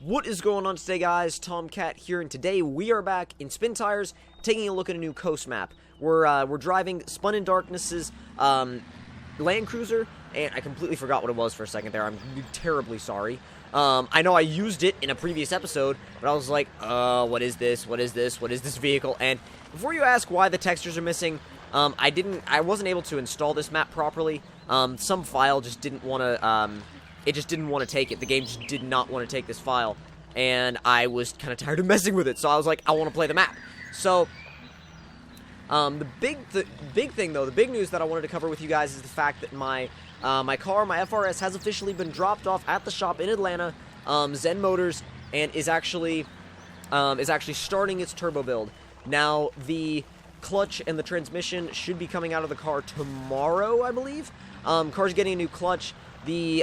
What is going on today, guys? Tomcat here, and today we are back in Spin Tires, taking a look at a new coast map. We're driving Spun in Darkness's Land Cruiser, and I completely forgot what it was for a second there. I'm terribly sorry. I know I used it in a previous episode, but I was like, what is this? What is this? What is this vehicle? And before you ask why the textures are missing, I wasn't able to install this map properly. Some file just didn't want to, it just didn't want to take it. The game just did not want to take this file, and I was kind of tired of messing with it, so I was like, I want to play the map. So, the big thing, though, the big news that I wanted to cover with you guys is the fact that my car, my FRS, has officially been dropped off at the shop in Atlanta, Zen Motors, and is actually starting its turbo build. Now, the clutch and the transmission should be coming out of the car tomorrow, I believe. Car's getting a new clutch. The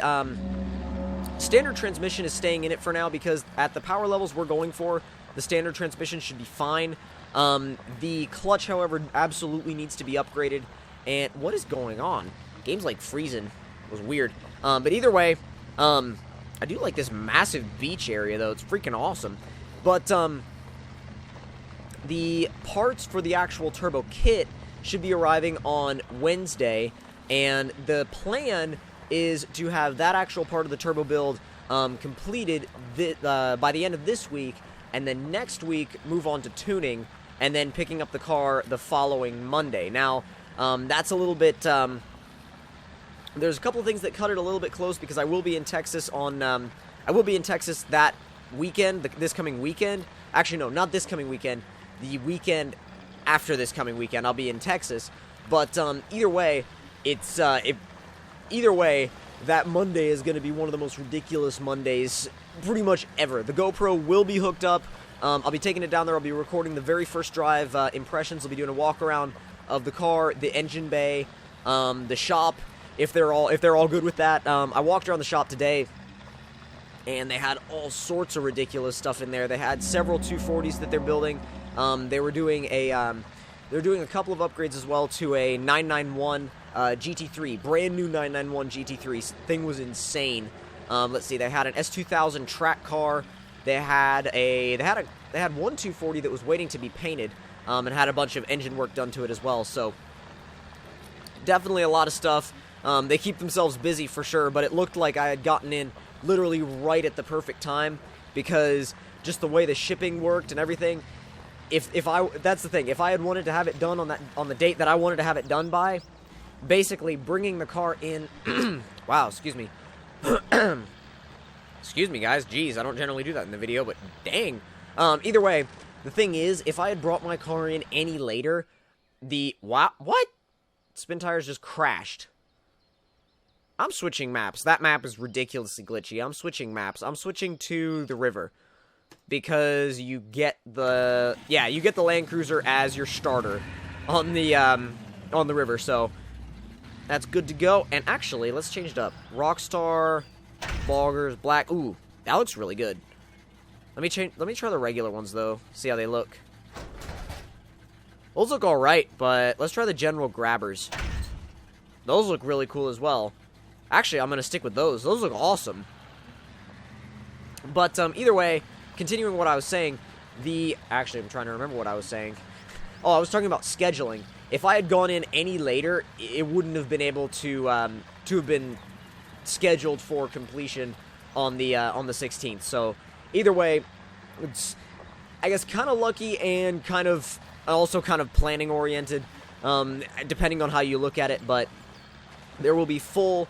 standard transmission is staying in it for now because at the power levels we're going for, the standard transmission should be fine. The clutch, however, absolutely needs to be upgraded. And what is going on? Game's like freezing. It was weird. But either way, I do like this massive beach area, though. It's freaking awesome. But the parts for the actual turbo kit should be arriving on Wednesday, and the plan is to have that actual part of the turbo build completed by the end of this week, and then next week move on to tuning, and then picking up the car the following Monday. Now, that's a little bit, there's a couple of things that cut it a little bit close, because I will be in Texas that weekend, this coming weekend. Actually, no, not this coming weekend. The weekend after this coming weekend, I'll be in Texas. But either way, either way, that Monday is going to be one of the most ridiculous Mondays pretty much ever. The GoPro will be hooked up. I'll be taking it down there. I'll be recording the very first drive impressions. I'll be doing a walk around of the car, the engine bay, the shop. If they're all good with that. I walked around the shop today, and they had all sorts of ridiculous stuff in there. They had several 240s that they're building. They were doing a couple of upgrades as well to a 991 GT3, brand new 991 GT3. Thing was insane. Let's see, they had an S2000 track car. They had one 240 that was waiting to be painted, and had a bunch of engine work done to it as well. So definitely a lot of stuff. They keep themselves busy for sure, but it looked like I had gotten in literally right at the perfect time, because just the way the shipping worked and everything. That's the thing. If I had wanted to have it done on the date that I wanted to have it done by, basically bringing the car in. Wow, excuse me. Excuse me, guys. Jeez, I don't generally do that in the video, but dang. Either way, the thing is, if I had brought my car in any later, what? Spin Tires just crashed. I'm switching maps. That map is ridiculously glitchy. I'm switching maps. I'm switching to the river, because you get the Land Cruiser as your starter on the river. So that's good to go. And actually, let's change it up. Rockstar, Boggers, Black. Ooh, that looks really good. Let me try the regular ones though. See how they look. Those look all right, but let's try the General Grabbers. Those look really cool as well. Actually, I'm gonna stick with those. Those look awesome. But either way, continuing what I was saying, actually, I'm trying to remember what I was saying. Oh, I was talking about scheduling. If I had gone in any later, it wouldn't have been able to have been scheduled for completion on the 16th. So either way, it's, I guess, kind of lucky and also kind of planning oriented, depending on how you look at it. But there will be full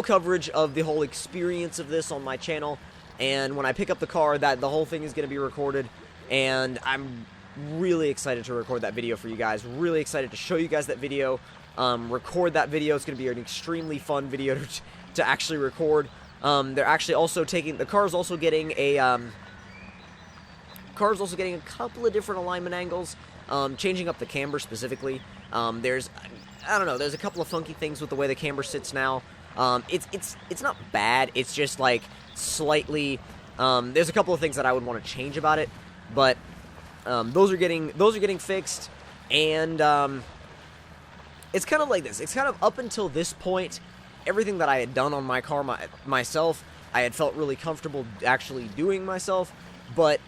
coverage of the whole experience of this on my channel. And when I pick up the car, the whole thing is going to be recorded, and I'm really excited to record that video for you guys. Really excited to show you guys that video, record that video. It's going to be an extremely fun video to actually record. They're actually also the car's also getting a couple of different alignment angles, changing up the camber specifically. There's a couple of funky things with the way the camber sits now. It's not bad. It's just like slightly. There's a couple of things that I would want to change about it, but those are getting fixed, and it's kind of like this. It's kind of up until this point, everything that I had done on my car myself I had felt really comfortable actually doing myself. But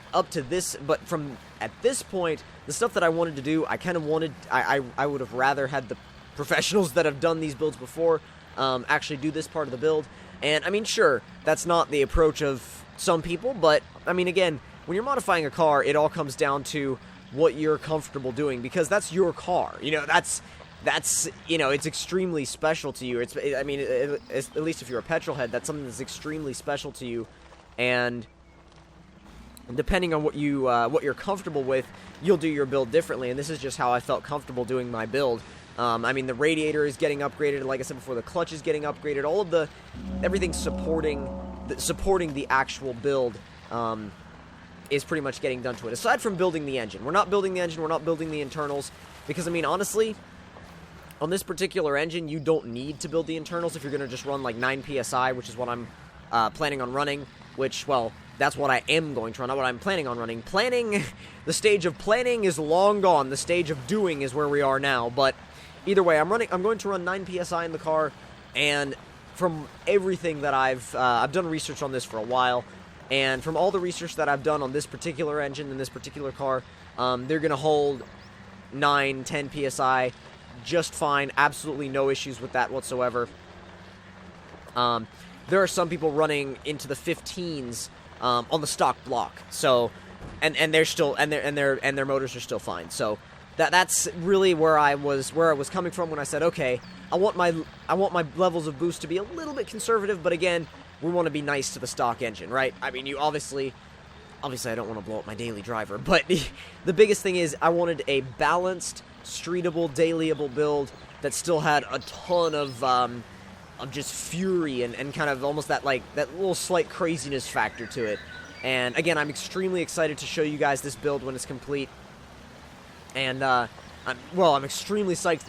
from at this point, the stuff that I wanted to do, I kind of wanted, I would have rather had the professionals that have done these builds before actually do this part of the build. And I mean, sure, that's not the approach of some people, but I mean, again, when you're modifying a car, it all comes down to what you're comfortable doing, because that's your car. You know, that's you know, it's extremely special to you. I mean, at least if you're a petrol head, that's something that's extremely special to you, and depending on what you're comfortable with, you'll do your build differently. And this is just how I felt comfortable doing my build. I mean, the radiator is getting upgraded, like I said before, the clutch is getting upgraded, all of everything supporting the actual build is pretty much getting done to it. Aside from building the engine. We're not building the engine, we're not building the internals, because, I mean, honestly, on this particular engine, you don't need to build the internals if you're going to just run, like, 9 PSI, which is what I'm planning on running, which, well, that's what I am going to run, not what I'm planning on running. The stage of planning is long gone. The stage of doing is where we are now, but either way, I'm going to run 9 PSI in the car, and from everything that I've done research on this for a while, and from all the research that I've done on this particular engine and this particular car, they're going to hold 9, 10 PSI just fine. Absolutely no issues with that whatsoever. There are some people running into the 15s on the stock block, so and they're still and their motors are still fine. So that's really where I was coming from when I said, okay, I want my levels of boost to be a little bit conservative, but again, we want to be nice to the stock engine, right? I mean, you obviously I don't want to blow up my daily driver, but the biggest thing is I wanted a balanced, streetable, dailyable build that still had a ton of just fury and kind of almost that little slight craziness factor to it. And again, I'm extremely excited to show you guys this build when it's complete. And I'm extremely psyched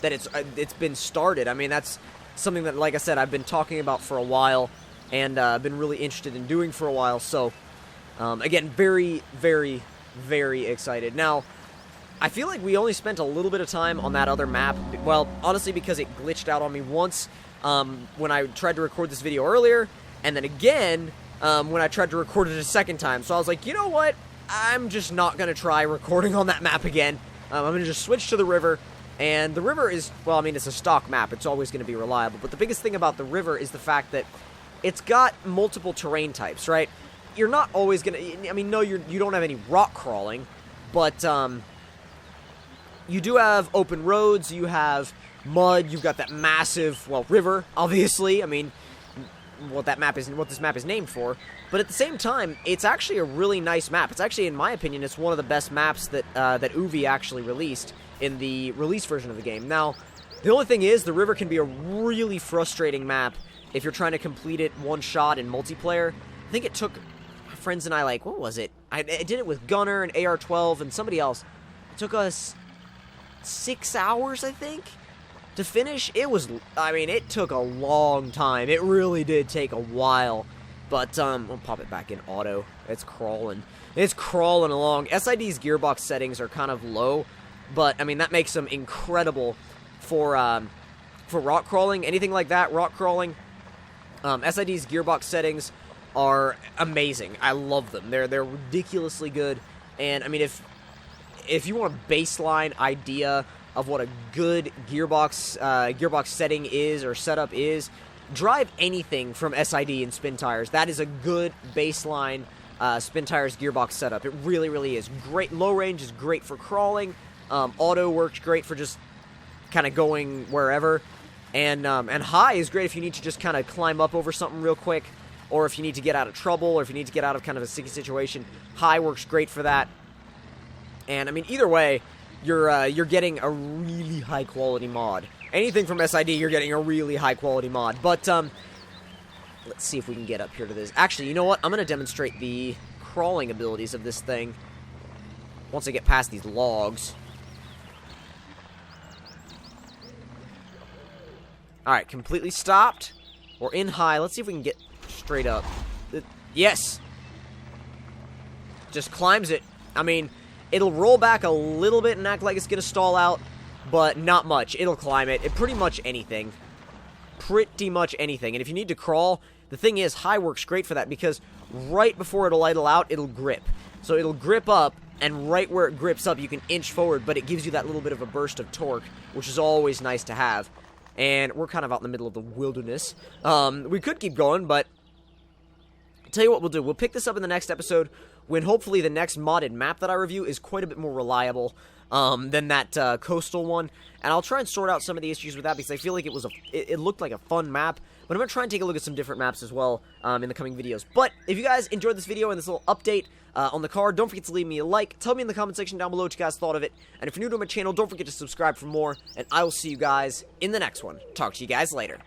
that it's been started. I mean, that's something that, like I said, I've been talking about for a while, and been really interested in doing for a while. So, again, very, very, very excited. Now, I feel like we only spent a little bit of time on that other map. Well, honestly, because it glitched out on me once when I tried to record this video earlier, and then again when I tried to record it a second time. So I was like, you know what? I'm just not going to try recording on that map again. I'm going to just switch to the river. And the river is, well, I mean, it's a stock map. It's always going to be reliable. But the biggest thing about the river is the fact that it's got multiple terrain types, right? You're not always going to, I mean, no, you don't have any rock crawling, but you do have open roads, you have mud, you've got that massive, well, river, obviously. I mean, what this map is named for. But at the same time, it's actually a really nice map. It's actually, in my opinion, it's one of the best maps that Uvi actually released in the release version of the game. Now, the only thing is, the river can be a really frustrating map if you're trying to complete it one shot in multiplayer. I think it took my friends and I, like, what was it? I did it with Gunner and AR-12 and somebody else. It took us 6 hours, I think, to finish. It took a long time. It really did take a while. But, we'll pop it back in auto. It's crawling. It's crawling along. SID's gearbox settings are kind of low, but, I mean, that makes them incredible for rock crawling. Anything like that, rock crawling. SID's gearbox settings are amazing. I love them. They're ridiculously good. And, I mean, if you want a baseline idea of what a good gearbox setting is or setup is, drive anything from SID and Spin Tires. That is a good baseline Spin Tires gearbox setup. It really, really is. Great. Low range is great for crawling. Auto works great for just kind of going wherever. And high is great if you need to just kind of climb up over something real quick, or if you need to get out of trouble, or if you need to get out of kind of a sticky situation. High works great for that. And, I mean, either way, you're getting a really high-quality mod. Anything from SID, you're getting a really high-quality mod. But, let's see if we can get up here to this. Actually, you know what? I'm going to demonstrate the crawling abilities of this thing once I get past these logs. Alright, completely stopped. We're in high. Let's see if we can get straight up. Yes! Just climbs it. I mean, it'll roll back a little bit and act like it's going to stall out, but not much. It'll climb it. Pretty much anything. Pretty much anything. And if you need to crawl, The thing is, high works great for that because right before it'll idle out, it'll grip. So it'll grip up, and right where it grips up, you can inch forward, but it gives you that little bit of a burst of torque, which is always nice to have. And we're kind of out in the middle of the wilderness. We could keep going, but I'll tell you what we'll do. We'll pick this up in the next episode when hopefully the next modded map that I review is quite a bit more reliable than that coastal one. And I'll try and sort out some of the issues with that because I feel like it looked like a fun map. But I'm going to try and take a look at some different maps as well in the coming videos. But if you guys enjoyed this video and this little update on the car, don't forget to leave me a like. Tell me in the comment section down below what you guys thought of it. And if you're new to my channel, don't forget to subscribe for more. And I will see you guys in the next one. Talk to you guys later.